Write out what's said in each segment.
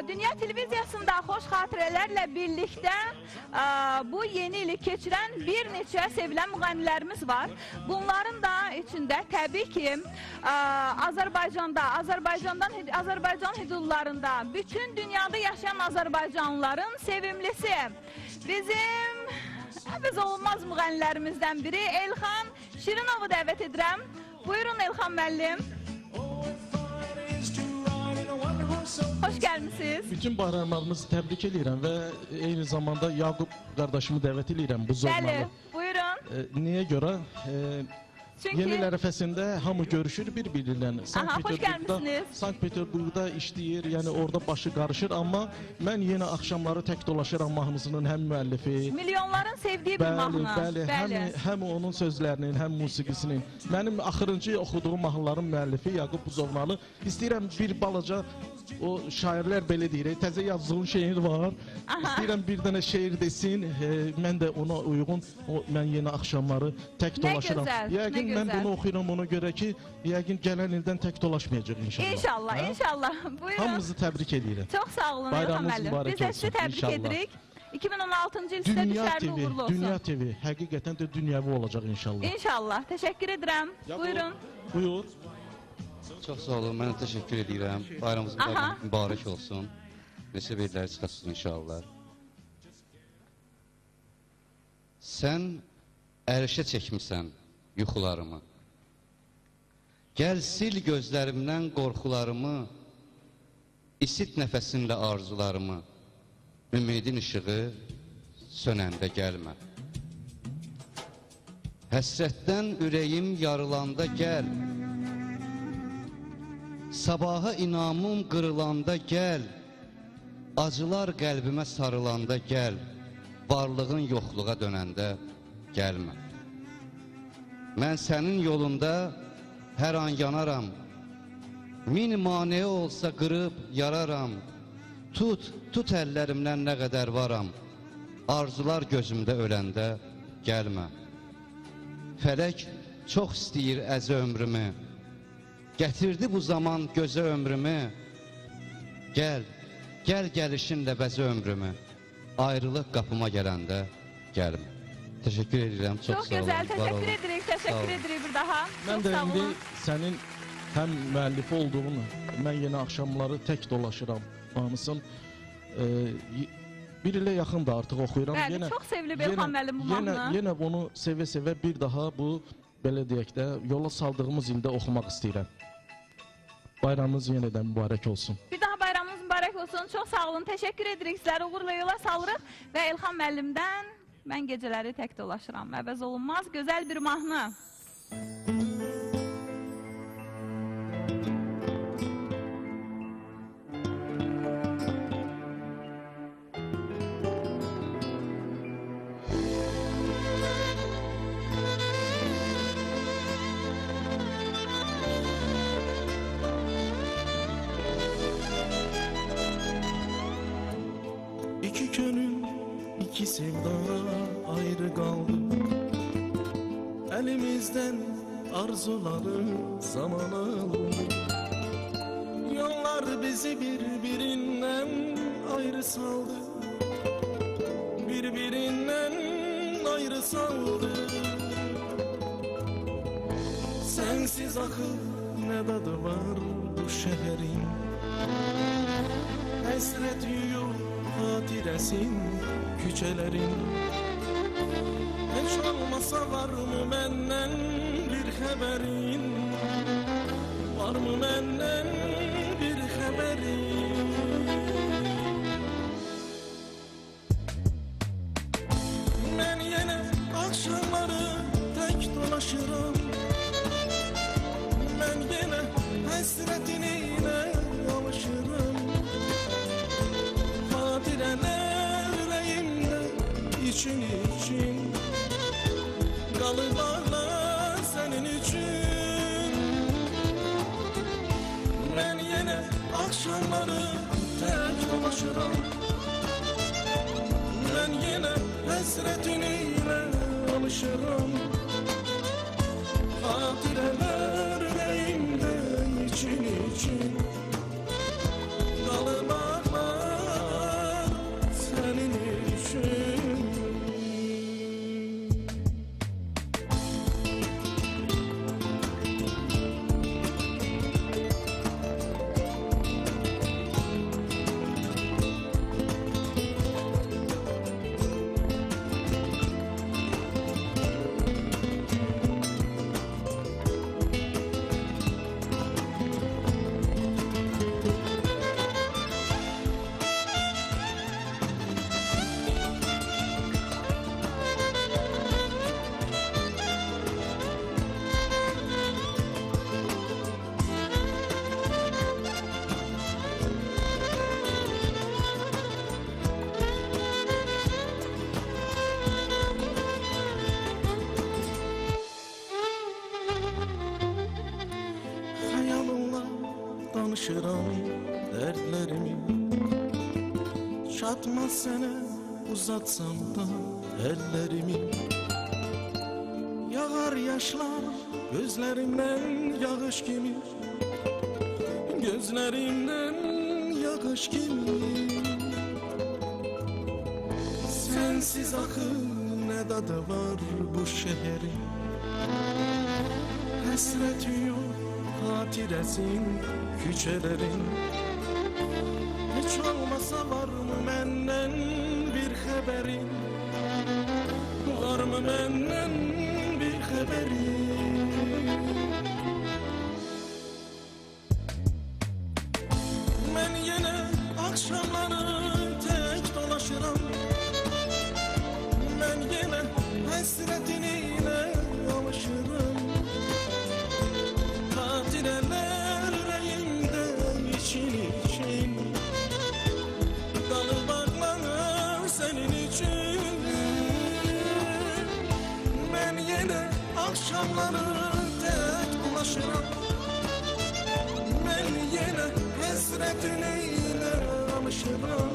Dünya Televiziyasında Xoş Xatirələrlə birlikte bu yeni ili keçirən bir neçə sevilən müğənnilərimiz var. Bunların da içində təbii ki Azərbaycan hüdudlarında bütün dünyada yaşayan Azərbaycanlıların sevimlisi bizim əvəz olunmaz müğənnilərimizdən biri Elxan Şirinovu dəvət edirəm. Buyurun Elxan müəllim. Hoş gəlmişsiniz. Bütün bayramlarımızı təbrik edirəm və eyni zamanda Yaqub qardaşımı dəvət edirəm bu zornalı. Bəli, buyurun. Niyə görə? Çünki... Yeni il ərəfəsində hamı görüşür bir-biriyle. Sankt-Peterburqda işləyir, yəni orada başı qarışır. Amma mən yenə axşamları tək dolaşıram mahnısının həm müəllifi. Milyonların sevdiği bir mahnı. Bəli. Həm onun sözlərinin, həm musiqisinin. Mənim axırıncı oxuduğum mahnıların müəllifi Yaqub Buzovnalı. İstəyirəm bir balaca, o şairlər belə deyir, təzə yazdığım şeir var. İstəyirəm bir dənə şeir desin, mən də ona uyğun, mən yenə axşamları tək dolaşıram. Yəqin mən bunu oxuyuram ona görə ki, yəqin gələn ildən tək dolaşmayacaq inşallah. İnşallah. Buyurun. Hamımızı təbrik edirəm. Çox sağ olun Elxan müəllim. Biz də sizi təbrik edirik. 2016-cı il sizə düşərli uğurlu olsun. Dünya TV, həqiqətən də dünyəvi olacaq inşallah. İnşallah. Təşəkkür edirəm. Buyurun. Buyur. Çox sağ olun, mən təşəkkür edirəm. Bayramımız mübarək olsun. Neçə verləri çıxasın inşallah. Sən ərişə çəkmisən yuxularımı. Gəl sil gözlərimdən qorxularımı, isit nəfəsinlə arzularımı, ümidin işığı sönəndə gəlmə. Həsrətdən ürəyim yarılanda gəl, sabaha inamım qırılanda gəl, acılar qəlbimə sarılanda gəl, varlığın yoxluğa dönəndə gəlmə. Mən sənin yolunda hər an yanaram, min maneə olsa qırıb yararam, tut əllərimdən nə qədər varam, arzular gözümdə öləndə gəlmə. Fələk çox istəyir əzi ömrümü, gətirdi bu zaman gözə ömrümü, gəl gəlişinlə bəzi ömrümü, ayrılıq qapıma gələndə gəlmə. Teşekkür ederim. Çok güzel. Teşekkür edirik bir daha. Mən də indi sənin həm müəllifi olduğunu, mən yenə axşamları tək dolaşıram. Hamısın bir ilə yaxın da artıq oxuyuram. Bəli, çox sevilib Elxan müəllim bu mahnı. Yenə bunu sevə-sevə bir daha bu, belə deyək də, yola saldığımız ildə oxumaq istəyirəm. Bayramınız yenədən mübarək olsun. Bir daha bayramınız mübarək olsun. Çox sağ olun. Təşəkkür edirik sizlərə. Uğurla yola salırıq və Elxan müəllimdən mən geceləri tək dolaşıram. Əvəz olunmaz, gözəl bir mahnı. İki gönül, iki sevda ayrı kaldı. Elimizden arzuları zaman aldı. Yollar bizi birbirinden ayrı saldı. Birbirinden ayrı saldı. Sensiz akıl ne tadı var bu şehrin. Hasret yiyor hatiresin küçelerin. Hiç olmasa var mı benden bir haberin? Var mı benden bir haberin? Ben yine akşamları tek dolaşırım. Ben yine hasretine alışırım. Hadireler yüreğimde için kalıbarlar senin için. Ben yine akşamları tek dolaşırım. Ben yine hasretine alışırım. Hadireler yüreğimde için kalıbarlar Çatmaz sene uzatsam da ellerimi. Yağar yaşlar gözlerimden yağış gibi, gözlerimden yağış gibi. Sensiz akıl ne tadı var bu şehrin. Hasreti yok hatiresin küçelerin. Hiç olmasa var mı menden bir haberin? Var mı menden bir haberin? Ben yine akşamları tek dolaşırım. Ben yine hasretine alışırım. Hatireler yüreğimde için için. Kalır bakmana senin için. Ben yine akşamları tek dolaşırım. Ben yine hasretine alışırım.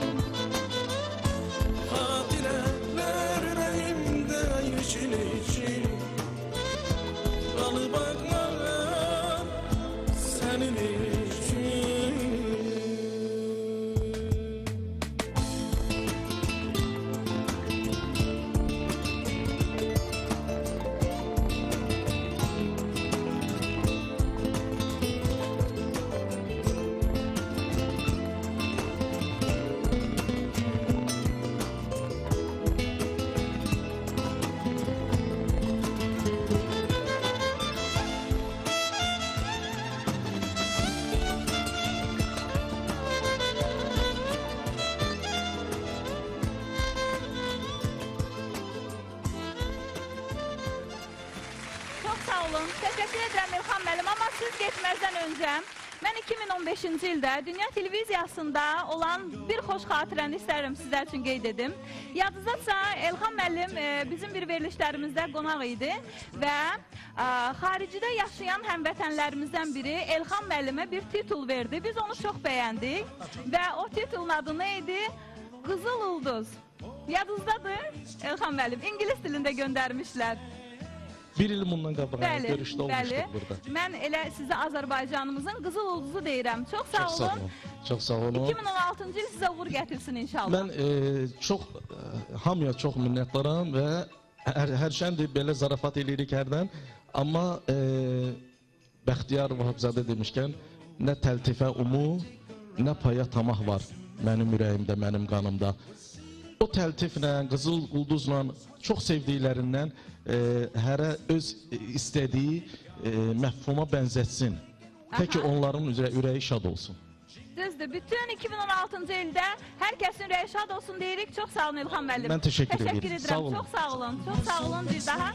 Hatireler yüreğimde için için. Kalır bakmana senin için. Çok sağ olun. Teşekkür ederim İlham müəllim. Ama siz geçmezden önce ben 2015-ci ildə Dünya Televiziyasında olan bir xoş xatirəni istərəm sizler için qeyd edim. Yadınızdadsa İlham müəllim bizim bir verilişlərimizdə qonaq idi və xaricdə yaşayan həmvətənlərimizdən biri İlham müəllimə bir titul verdi. Biz onu çox bəyəndik və o titulun adı neydi? Qızıl Ulduz. Yadınızdadır İlham müəllim. İngilis dilində göndərmişlər. Bir il bundan qabaq Bəli, görüşdə bəli. olmuşduq burada. Mən elə sizə Azərbaycanımızın qızıl ulduzu deyirəm. Çox sağ Çox sağ olun. olun. Çox sağ olun. 2016-cı il sizə uğur gətirsin inşallah. Mən çox hamıya çox minnətdaram və hərşəndir belə zarafat eləyirik hərdən. Amma Bəxtiyar Vahabzadə demişkən nə təltifə umu, nə paya tamah var mənim ürəyimdə, mənim qanımda. O təltiflə, qızıl ulduzla çox sevdiklərindən hərə öz istədiyi məfhuma bənzətsin. Tək ki Aha. onların ürəyi şad olsun. Düzdür. Bütün 2016-cı ildə hər kəsin ürəyi şad olsun deyirik. Çox sağ olun İlham müəllim. Mən təşəkkür edirəm. Təşəkkür Sağ edirəm. olun. Çox sağ olun. Çox sağ olun bir daha.